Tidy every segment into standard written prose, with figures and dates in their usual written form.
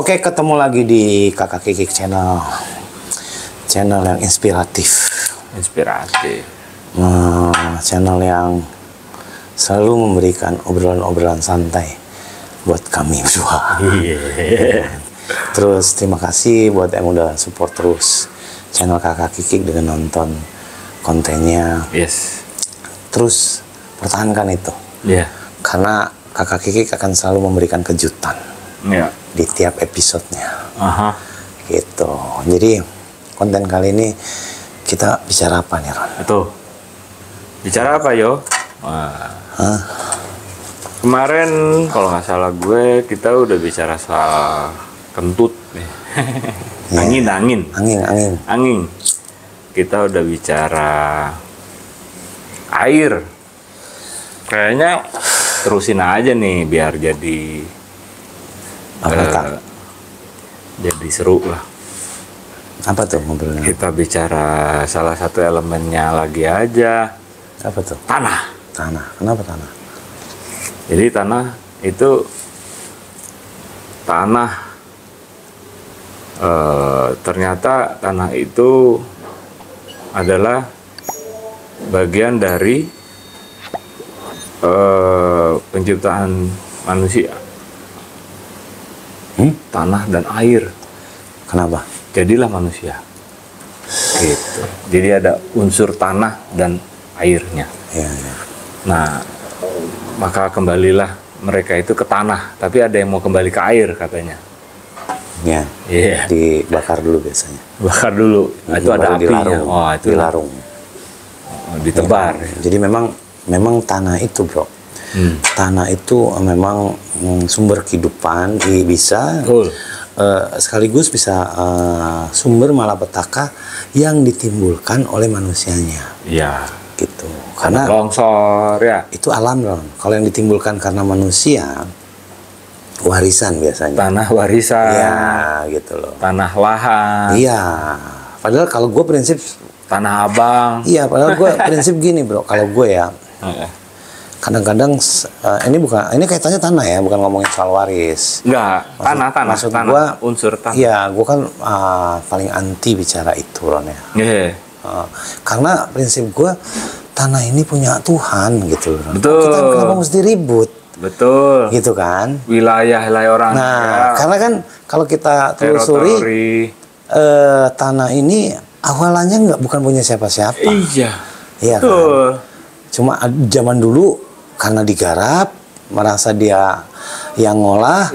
Oke, ketemu lagi di Kakak Kikik Channel. Channel yang inspiratif. Channel yang selalu memberikan obrolan-obrolan santai buat kami berdua. Terus terima kasih buat yang udah support terus channel Kakak Kikik dengan nonton kontennya. Terus pertahankan itu. Karena Kakak Kikik akan selalu memberikan kejutan di tiap episodenya. Gitu. Jadi konten kali ini kita bicara apa nih, Ron? Bicara apa, Yo? Kemarin kalau nggak salah gue, kita udah bicara soal kentut nih. Angin. Kita udah bicara air. Kayaknya terusin aja nih biar jadi jadi seru lah. Apa tuh ngobrolnya? Kita bicara salah satu elemennya lagi aja. Apa tuh? Tanah. Kenapa tanah? Jadi tanah itu ternyata tanah itu adalah bagian dari penciptaan manusia. Tanah dan air. Kenapa? Jadilah manusia. Gitu. Jadi ada unsur tanah dan airnya. Nah, maka kembalilah mereka itu ke tanah, tapi ada yang mau kembali ke air katanya. Dibakar dulu biasanya. Bakar dulu. Itu ada apinya. Itu dilarung. Ditebar. Jadi memang tanah itu, bro. Tanah itu memang sumber kehidupan, bisa sekaligus bisa sumber malapetaka yang ditimbulkan oleh manusianya. Gitu. Karena longsor itu alam, Ron. Kalau yang ditimbulkan karena manusia, warisan biasanya. Tanah warisan. Gitu loh. Tanah lahan. Padahal kalau gue prinsip tanah abang. Padahal gue prinsip gini, bro. Kalau gue kadang-kadang ini kaitannya tanah ya, bukan ngomongin soal waris. Tanah. Maksud tanah, gua, unsur tanah. Gue kan paling anti bicara itu, Ron ya. Karena prinsip gue, tanah ini punya Tuhan gitu, Ron. Betul. Kita kenapa mesti ribut? Betul. Gitu kan? Wilayah orang. Karena kan kalau kita telusuri tanah ini awalannya bukan punya siapa-siapa. Iya kan? Cuma zaman dulu karena digarap, merasa dia yang ngolah,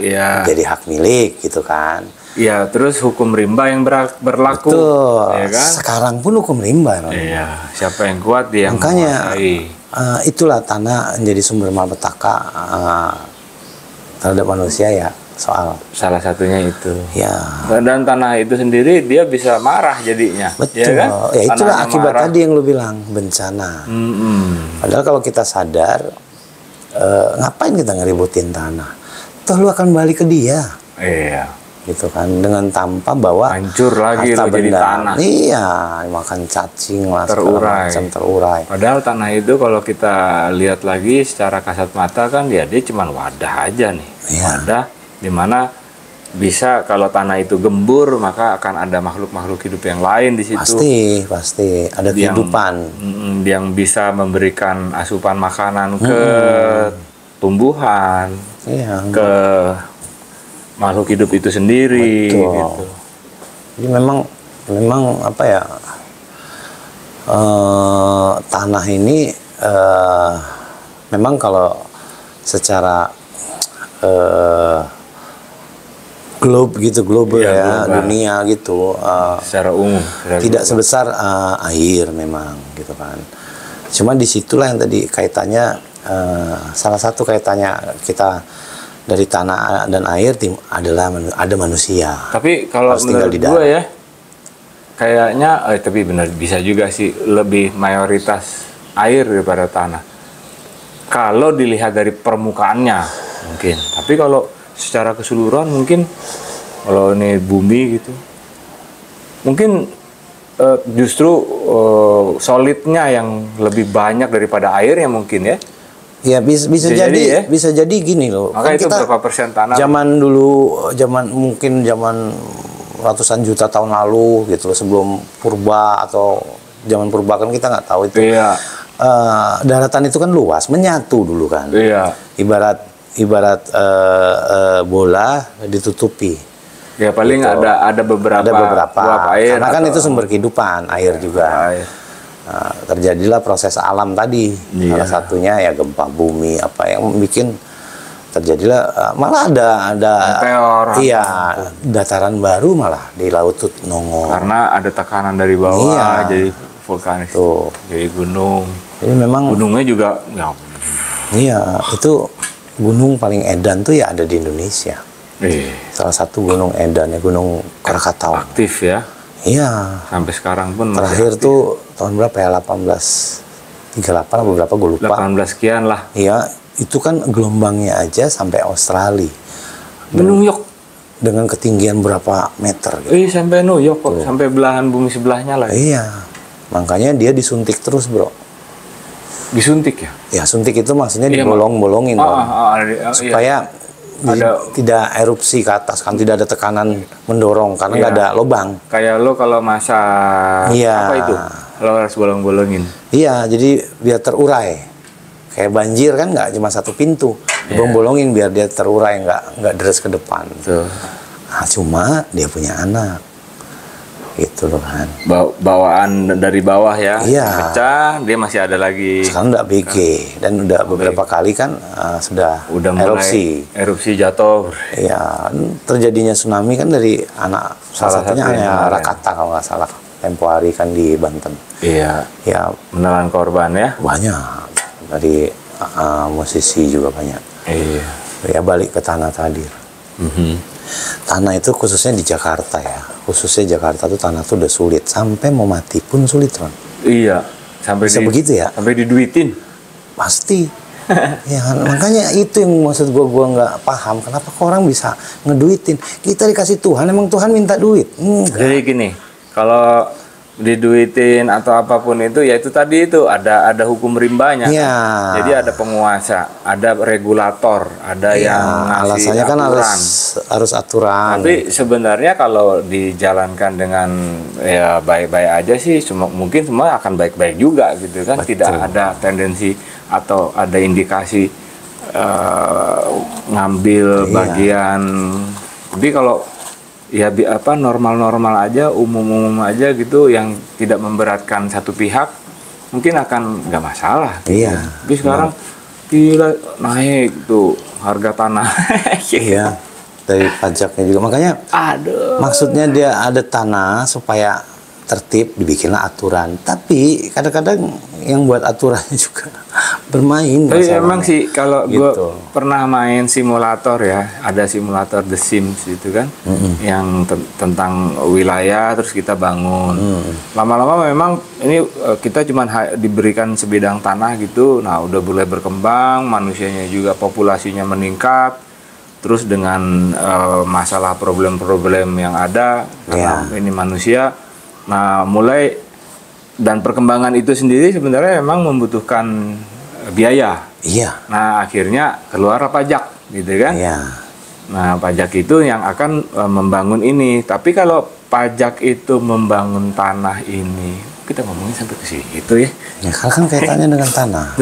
jadi hak milik gitu kan. Terus hukum rimba yang berlaku. Betul. Kan? Sekarang pun hukum rimba. Siapa yang kuat dia yang makanya itulah tanah menjadi sumber malapetaka terhadap manusia soal salah satunya itu. Dan tanah itu sendiri dia bisa marah jadinya. Betul. Kan? Itulah akibat marah. Tadi yang lu bilang, bencana. Padahal kalau kita sadar, ngapain kita ngeributin tanah? Toh lu akan balik ke dia. Gitu kan, dengan tanpa bawa hancur lagi lo jadi tanah. Makan cacing lah, terurai. Padahal tanah itu kalau kita lihat lagi secara kasat mata kan dia cuma wadah aja nih. Wadah dimana bisa kalau tanah itu gembur maka akan ada makhluk-makhluk hidup yang lain di situ. Pasti ada kehidupan yang bisa memberikan asupan makanan ke tumbuhan, ke makhluk hidup itu sendiri. Gitu. Jadi memang apa ya, tanah ini memang kalau secara global ya, dunia gitu, secara umum tidak sebesar air memang gitu kan. Cuman disitulah yang tadi kaitannya, salah satu kaitannya kita dari tanah dan air adalah ada manusia. Tapi kalau menurut gue ya, kayaknya tapi benar bisa juga sih lebih mayoritas air daripada tanah. Kalau dilihat dari permukaannya mungkin. Tapi kalau secara keseluruhan mungkin kalau ini bumi gitu, mungkin justru solidnya yang lebih banyak daripada airnya mungkin ya. Ya bisa jadi ya? Bisa jadi gini loh. Maka kan itu berapa persen tanah? Zaman mungkin ratusan juta tahun lalu gitu loh, sebelum purba atau zaman purba kan kita nggak tahu itu. Iya. Daratan itu kan luas, menyatu dulu kan. Iya. Ibarat bola ditutupi. Ya paling gitu. ada beberapa air. Karena kan itu sumber kehidupan, air juga. Air. Terjadilah proses alam tadi, salah satunya ya gempa bumi apa yang bikin terjadilah malah ada meteor, dataran baru malah di laut tuh nongol karena ada tekanan dari bawah, jadi vulkanis tuh, jadi gunung. Jadi memang gunungnya juga itu gunung paling edan tuh ya ada di Indonesia. Salah satu gunung edan ya Gunung Krakatau, aktif ya. Iya. Sampai sekarang pun terakhir tuh tahun berapa ya? 1838 atau berapa gue lupa. 18 sekian lah. Iya, itu kan gelombangnya aja sampai Australia. New York. Dengan ketinggian berapa meter gitu. Sampai New York kok, sampai belahan bumi sebelahnya lah. Iya. Makanya dia disuntik terus, Bro. Disuntik ya? Ya, suntik itu maksudnya dibolong-bolongin supaya tidak erupsi ke atas, kan tidak ada tekanan mendorong karena nggak ada lubang. Kayak lo kalau masak apa itu, lo harus bolong-bolongin. Iya, jadi biar terurai. Kayak banjir kan nggak cuma satu pintu, bolong-bolongin biar dia terurai, nggak deres ke depan. Nah, cuma dia punya anak, gitu loh kan. Bawaan dari bawah ya, pecah, dia masih ada lagi. Sekarang udah BG dan udah beberapa kali kan sudah erupsi jatuh. Iya, terjadinya tsunami kan dari salah satunya Rakata kalau nggak salah, tempo hari kan di Banten. Iya. Ya, menelan korban ya. Banyak dari musisi juga banyak. Iya. Ya balik ke tanah tadi. Tanah itu khususnya di Jakarta ya. Khususnya Jakarta tuh tanah tuh udah sulit, sampai mau mati pun sulit, Ron. Iya, sampai begitu ya. Sampai diduitin. Pasti. Ya, makanya itu yang maksud gua nggak paham kenapa kok orang bisa ngeduitin. Kita dikasih Tuhan, emang Tuhan minta duit. Jadi gini, kalau diduitin atau apapun itu ya itu tadi itu ada hukum rimbanya. Ya. Jadi ada penguasa, ada regulator, ada yang ngasih alasannya kan harus aturan. Tapi sebenarnya kalau dijalankan dengan ya baik-baik aja sih, mungkin semua akan baik-baik juga gitu kan. Betul. Tidak ada tendensi atau ada indikasi ngambil bagian. Tapi kalau ya normal-normal aja, umum-umum aja gitu, yang tidak memberatkan satu pihak, mungkin akan nggak masalah. Iya. Tapi sekarang gila naik tuh harga tanah. Iya. Dari pajaknya juga, makanya. Maksudnya dia ada tanah supaya tertib, dibikinlah aturan. Tapi kadang-kadang yang buat aturannya juga bermain. Tapi emang sih kalau gue pernah main simulator ya, ada simulator The Sims itu kan, yang tentang wilayah terus kita bangun. Lama-lama memang ini kita cuma diberikan sebidang tanah gitu. Nah udah mulai berkembang, manusianya juga populasinya meningkat. Terus dengan masalah problem-problem yang ada karena ini manusia. Nah, mulai dan perkembangan itu sendiri sebenarnya memang membutuhkan biaya. Iya. Nah, akhirnya keluar pajak, gitu kan? Iya. Nah, pajak itu yang akan membangun ini. Tapi kalau pajak itu membangun tanah ini, kita ngomongin sampai ke situ ya. Ya, kan kaitannya dengan tanah.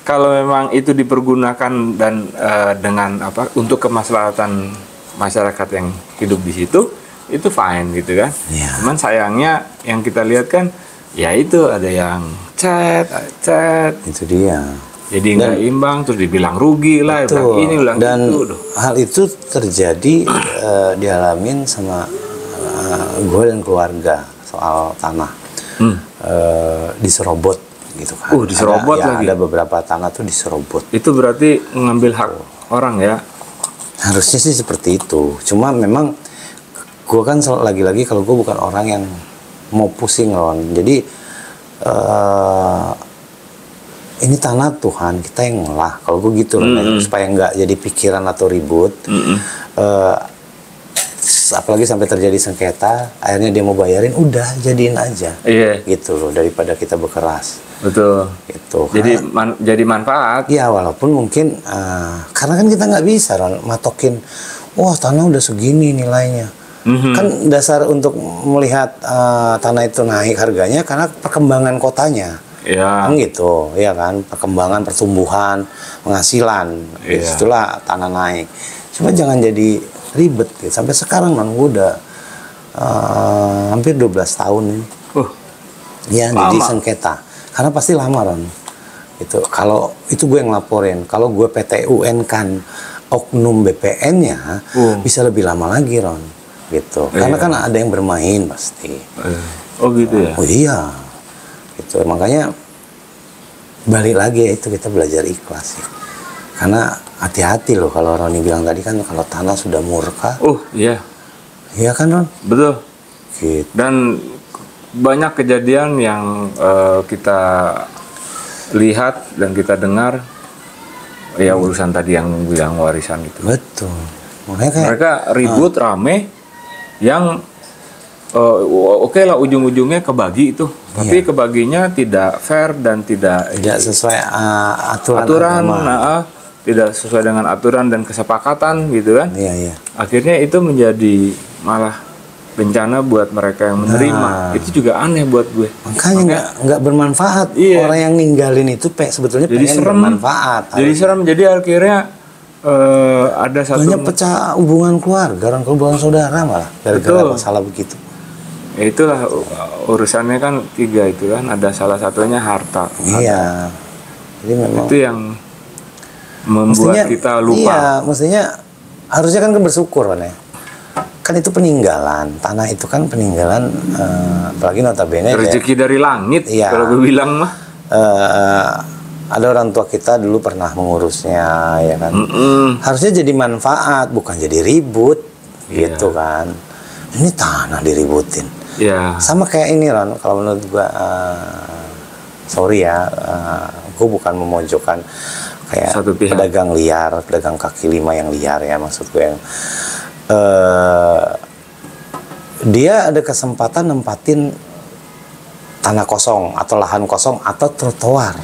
Kalau memang itu dipergunakan dan dengan untuk kemaslahatan masyarakat yang hidup di situ, itu fine gitu kan. Cuman sayangnya yang kita lihat kan ya itu ada yang cat itu dia, jadi nggak imbang, terus dibilang rugi lah, bilang ini bilang dan itu. Hal itu terjadi dialamin sama gue dan keluarga soal tanah diserobot gitu kan. Diserobot lagi. Ada beberapa tanah tuh diserobot. Itu berarti ngambil hak orang ya. Harusnya sih seperti itu. Cuma memang gue kan lagi-lagi kalau gue bukan orang yang mau pusing Ron. Jadi ini tanah Tuhan, kita yang ngolah. Kalau gue gitu loh, supaya nggak jadi pikiran atau ribut. apalagi sampai terjadi sengketa, akhirnya dia mau bayarin, udah jadiin aja. Iya. Gitu loh, daripada kita berkeras. Betul. Gitu. Jadi manfaat. Iya, walaupun mungkin karena kan kita nggak bisa matokin, wah tanah udah segini nilainya. Kan dasar untuk melihat tanah itu naik harganya karena perkembangan kotanya. Iya. Kan gitu, ya kan, perkembangan, pertumbuhan, penghasilan, itulah tanah naik. Cuma jangan jadi ribet gitu. Sampai sekarang man, gue udah hampir 12 tahun ini. Ya, jadi sengketa. Karena pasti lama, Ron. Gitu. Kalau itu gue yang laporin, kalau gue PTUN kan oknum BPN-nya bisa lebih lama lagi, Ron. Gitu. Karena kan ada yang bermain pasti. Oh gitu ya? Oh iya. Gitu. Makanya balik lagi itu kita belajar ikhlas ya. Karena hati-hati loh kalau Roni bilang tadi kan kalau tanah sudah murka. Iya. Iya kan, Ron? Betul. Gitu. Dan banyak kejadian yang kita lihat dan kita dengar ya urusan tadi yang bilang warisan itu. Betul. Makanya kayak, mereka ribut rame yang oke lah ujung-ujungnya kebagi itu. Tapi kebaginya tidak fair dan tidak sesuai aturan tidak sesuai dengan aturan dan kesepakatan gitu kan. Iya. Akhirnya itu menjadi malah bencana buat mereka yang menerima. Itu juga aneh buat gue. Makanya nggak bermanfaat. Orang yang ninggalin itu sebetulnya jadi pengen serem, bermanfaat. Jadi serem. Jadi akhirnya ada satu banyak pecah hubungan keluarga, hubungan saudara malah gara-gara masalah begitu. Ya itulah urusannya kan 3 itu kan, ada salah satunya harta. Iya. Jadi memang itu yang membuat kita lupa. Iya, mestinya harusnya kan bersyukur kan ya. Kan itu peninggalan, tanah itu kan peninggalan, apalagi notabene rezeki dari langit. Iya. Kalau gue bilang mah. Ada orang tua kita dulu pernah mengurusnya, ya kan. Harusnya jadi manfaat, bukan jadi ribut, gitu kan. Ini tanah diributin. Iya. Sama kayak ini, Ron. Kalau menurut gua, sorry ya, gua bukan memojokkan kayak pedagang liar, pedagang kaki lima yang liar ya, maksud gue yang dia ada kesempatan nempatin tanah kosong atau lahan kosong atau trotoar,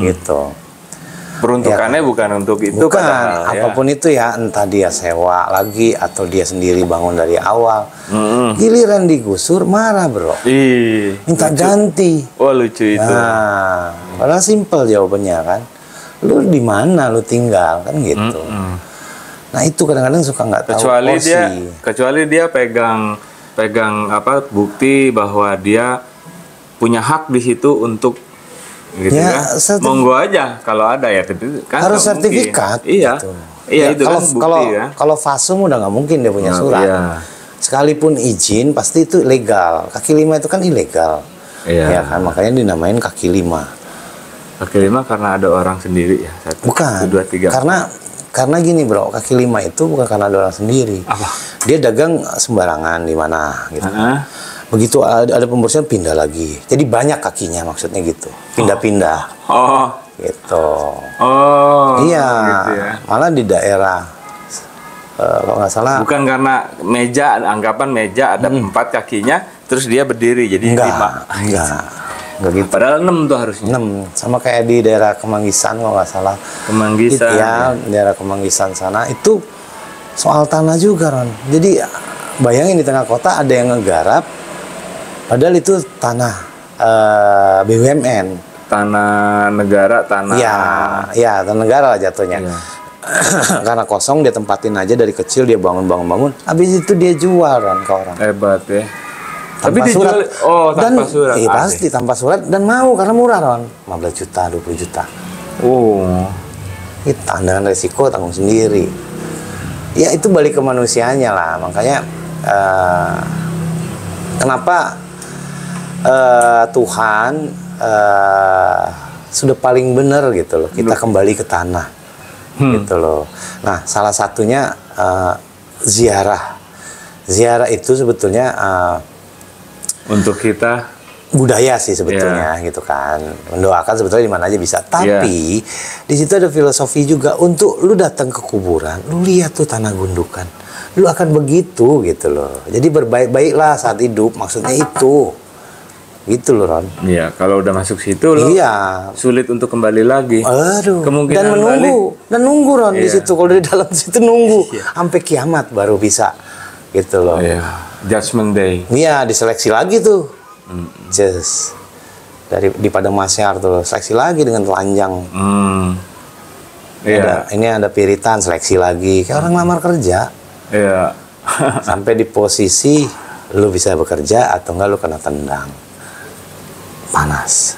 gitu. Peruntukannya ya, bukan untuk itu, bukan apapun itu ya, entah dia sewa lagi atau dia sendiri bangun dari awal. Giliran digusur marah bro, minta lucu. Ganti. Oh lucu itu. Nah, padahal simpel jawabannya kan, lu di mana lu tinggal kan gitu. Nah itu kadang-kadang suka nggak tahu porsi. Kecuali dia pegang apa bukti bahwa dia punya hak di situ untuk gitu ya, monggo aja kalau ada ya, kan harus sertifikat. Iya, gitu. Iya itu kan bukti ya. Kalau fasum udah nggak mungkin dia punya surat. Iya. Sekalipun izin pasti itu legal. Kaki lima itu kan ilegal. Iya. Ya kan, makanya dinamain kaki lima. Kaki lima karena ada orang sendiri ya. 1, bukan. 2, 3. Karena gini bro, kaki lima itu bukan karena ada orang sendiri. Apa? Dia dagang sembarangan di mana gitu. Begitu ada pembersihan pindah lagi. Jadi banyak kakinya maksudnya gitu. Pindah-pindah. Gitu. Iya. Gitu ya. Malah di daerah kalau nggak salah. Bukan karena meja, anggapan meja ada 4 kakinya, terus dia berdiri jadi 5. Enggak gitu. Padahal 6 tuh harusnya. 6. Sama kayak di daerah Kemanggisan kalau nggak salah. Kemanggisan. Ya, daerah Kemanggisan sana itu soal tanah juga, Ron. Jadi bayangin di tengah kota ada yang ngegarap. Padahal itu tanah BUMN, tanah negara, tanah ya tanah negara lah jatuhnya. Karena kosong dia tempatin aja dari kecil, dia bangun. Habis itu dia jual kan ke orang. Hebat ya. Tanpa tapi surat. Tanpa surat. Iya pasti tanpa surat dan mau karena murah Ron. 15 juta, 20 juta. Itu dengan resiko tanggung sendiri. Ya itu balik ke manusianya lah. Makanya kenapa Tuhan sudah paling benar gitu loh, kita kembali ke tanah gitu loh. Nah salah satunya ziarah itu sebetulnya untuk kita budaya sih sebetulnya gitu kan, mendoakan sebetulnya di mana aja bisa, tapi di situ ada filosofi juga untuk lu datang ke kuburan, lu lihat tuh tanah gundukan, lu akan begitu gitu loh. Jadi berbaik-baiklah saat hidup, maksudnya itu. Gitu loh, Ron. Iya, kalau udah masuk situ lo sulit untuk kembali lagi. Aduh. Kemungkinan dan menunggu Ron di situ. Kalau di dalam situ nunggu sampai kiamat baru bisa gitu loh. Iya. Judgment Day. Iya, diseleksi lagi tuh. Just di Padang Masyar tuh seleksi lagi dengan telanjang. Iya. Ini ada piritan, seleksi lagi. Kayak orang lamar kerja. Iya. Sampai di posisi lu bisa bekerja atau enggak lu kena tendang. Panas.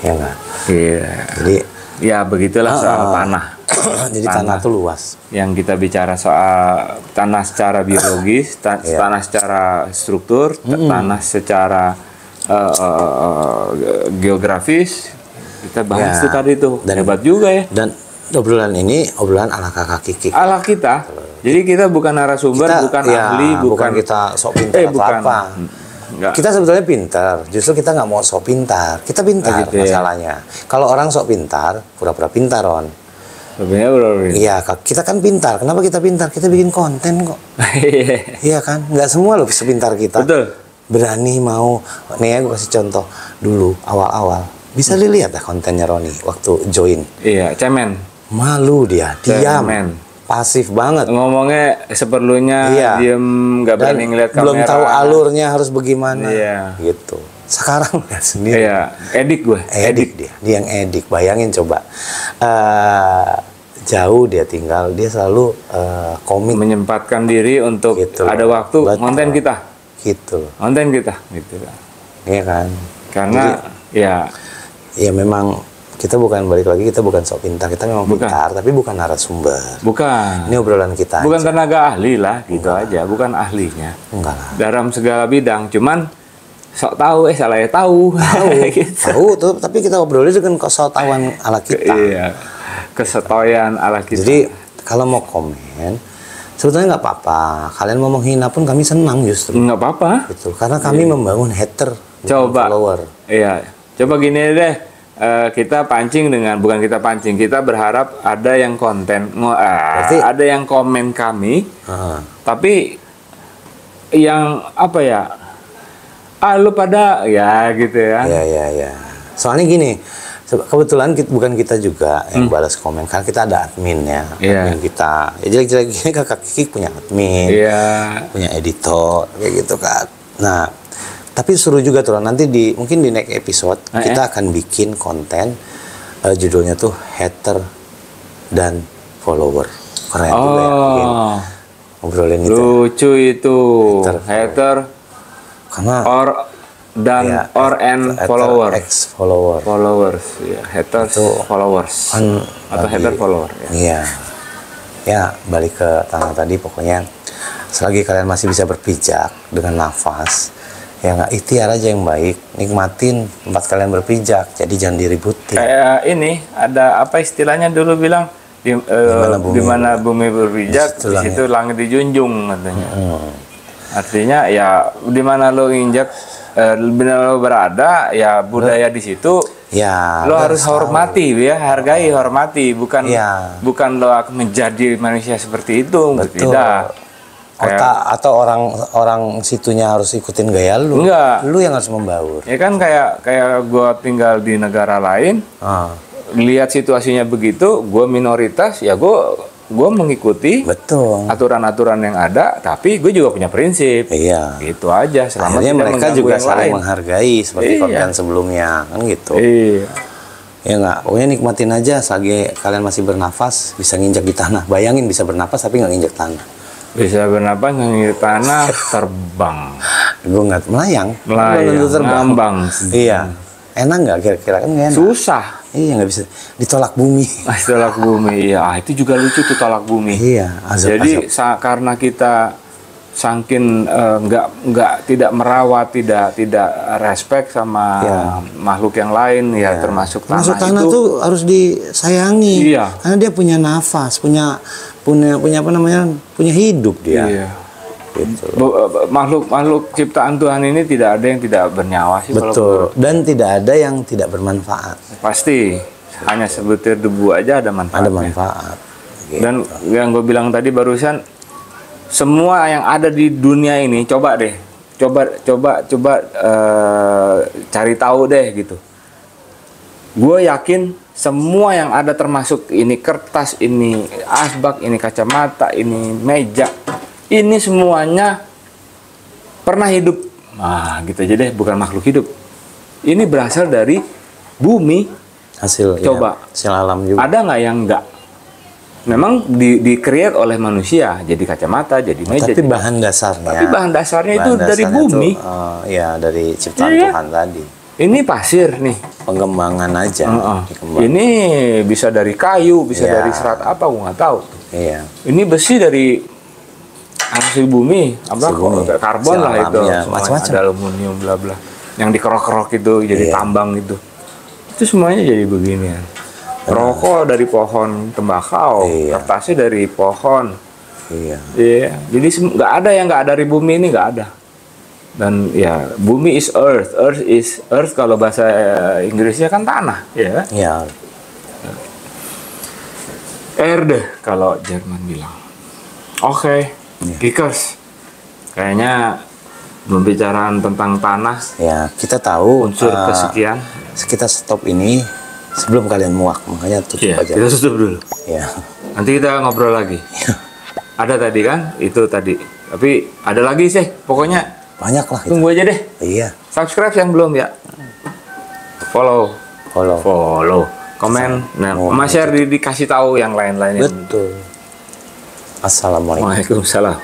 Ya enggak? Iya. Jadi ya begitulah soal tanah. Jadi tanah tuh luas. Yang kita bicara soal tanah secara biologis, tanah secara struktur, tanah secara geografis, kita bahas itu tadi tuh. Dan hebat juga ya. Dan obrolan ini obrolan ala kakak Kikik. Ala kita. Jadi kita bukan narasumber, bukan ahli, bukan kita sok pintar atau apa. Enggak. Kita sebetulnya pintar, justru kita nggak mau sok pintar. Kita pintar gitu masalahnya. Kalau orang sok pintar, pura-pura pintar, Ron. Iya, kita kan pintar. Kenapa kita pintar? Kita bikin konten kok. Iya kan? Nggak semua loh sepintar kita. Betul. Berani mau. Nih ya, gue kasih contoh dulu awal-awal. Bisa dilihat ya kontennya Roni waktu join. Iya, cemen. Malu dia, diam. Pasif banget. Ngomongnya seperlunya, diem, nggak berani ngeliat kamera. Belum tahu alurnya harus bagaimana. Iya. Gitu. Sekarang lihat sendiri. Iya, edik gue. Edik dia yang edik. Bayangin coba. Jauh dia tinggal, dia selalu komit. Menyempatkan diri untuk gitu, ada waktu konten kita. Gitu. Konten kita, gitu. Iya kan. Karena jadi, ya memang kita bukan balik lagi, kita bukan sok pintar, kita memang pintar, tapi bukan narasumber. Bukan. Ini obrolan kita. Bukan aja. Tenaga ahli lah, gitu aja. Bukan ahlinya. Enggak lah. Dalam segala bidang, cuman sok tahu, salah ya tahu. Gitu. Tahu tuh, tapi kita obrolin dengan kesotawan ala kita. Iya. Kesotoyan ala kita. Jadi kalau mau komen, sebetulnya nggak apa-apa. Kalian mau menghina pun kami senang justru. Nggak apa-apa. Gitu. Karena kami membangun hater, coba follower. Iya. Coba gini deh. Kita pancing bukan kita pancing, kita berharap ada yang konten, ada yang komen kami, tapi yang apa ya, lu pada ya gitu ya. Ya. Soalnya gini, kebetulan bukan kita juga yang balas komen, karena kita ada admin ya, admin kita. Ya jelek-jelek gini kakak Kikik punya admin, punya editor, kayak gitu kan. Nah. Tapi seru juga tuh nanti mungkin di next episode kita akan bikin konten judulnya tuh hater dan follower. Keren juga ya bikin ngobrolin itu. Lucu itu. Hater karena follower. Followers ya, haters itu followers. Atau hater follower ya. Iya. Ya, balik ke tanah tadi pokoknya selagi kalian masih bisa berpijak dengan nafas, ya nggak, ikhtiar aja yang baik, nikmatin tempat kalian berpijak, jadi jangan diributin. Kayak ini ada apa istilahnya dulu bilang di mana bumi berpijak, di situ langit dijunjung katanya. Artinya ya di mana lo injak, di mana lo berada, ya budaya di situ. Ya, lo harus hormati, hargai, hormati, bukan lo akan menjadi manusia seperti itu, tidak. Atau orang situnya harus ikutin gaya lu. Enggak. Lu yang harus membaur. Ya kan kayak gua tinggal di negara lain. Lihat situasinya begitu, gua minoritas, ya gua mengikuti aturan-aturan yang ada, tapi gue juga punya prinsip. Iya. Gitu aja. Akhirnya mereka juga saling menghargai seperti konten sebelumnya, kan gitu. Iya. Ya nggak, pokoknya nikmatin aja selagi kalian masih bernafas, bisa nginjak di tanah. Bayangin bisa bernafas tapi nggak nginjak tanah. Bisa bernapas nginjak tanah, terbang. Gue nggak melayang terbang. Iya. Enak nggak kira-kira? Kan nggak enak. Susah. Iya, nggak bisa. Ditolak bumi. Ditolak bumi, iya. Itu juga lucu tuh, tolak bumi. Iya. Jadi karena kita saking tidak merawat, tidak respect sama makhluk yang lain, termasuk tanah. Masuk tanah itu tuh harus disayangi. Iya. Karena dia punya nafas, punya apa namanya? Punya hidup dia. Iya. Gitu. Makhluk ciptaan Tuhan ini tidak ada yang tidak bernyawa sih. Betul. Dan tidak ada yang tidak bermanfaat. Pasti. Hanya sebutir debu aja ada manfaatnya. Ada manfaat. Gitu. Dan yang gue bilang tadi barusan, semua yang ada di dunia ini, coba cari tahu deh gitu. Gue yakin semua yang ada, termasuk ini kertas, ini asbak, ini kacamata, ini meja, ini semuanya pernah hidup. Nah, gitu aja deh, bukan makhluk hidup. Ini berasal dari bumi. Hasil, coba. Ya, hasil alam juga. Ada nggak yang nggak? Memang di-create oleh manusia, jadi kacamata, jadi meja. Tapi bahan dasarnya. Tapi bahan dasarnya itu dari bumi. Ya, dari ciptaan Tuhan tadi. Ini pasir nih. Pengembangan aja. Ini bisa dari kayu, bisa dari serat apa, gua nggak tahu. Iya. Ini besi dari hasil bumi, karbon lah itu, macam-macam. Ada aluminium, bla bla. Yang dikerok-kerok itu jadi tambang itu. Itu semuanya jadi beginian. Rokok dari pohon tembakau, kertasnya dari pohon. Iya. Jadi nggak ada yang nggak dari bumi ini, nggak ada. Dan ya, bumi is earth, earth kalau bahasa Inggrisnya kan tanah, ya. Iya. Erde kalau Jerman bilang. Oke. Kickers, kayaknya pembicaraan tentang tanah. Ya, kita tahu unsur kesekian. Kita stop ini sebelum kalian muak, makanya tutup aja. Kita tutup dulu. Ya. Nanti kita ngobrol lagi. Ada tadi kan, itu tadi. Tapi ada lagi sih, pokoknya. Banyak lah. Tunggu aja deh. Iya. Subscribe yang belum ya. Follow. Komen. Nah, sama share dikasih tahu yang lain-lainnya. Betul. Assalamualaikum. Waalaikumsalam.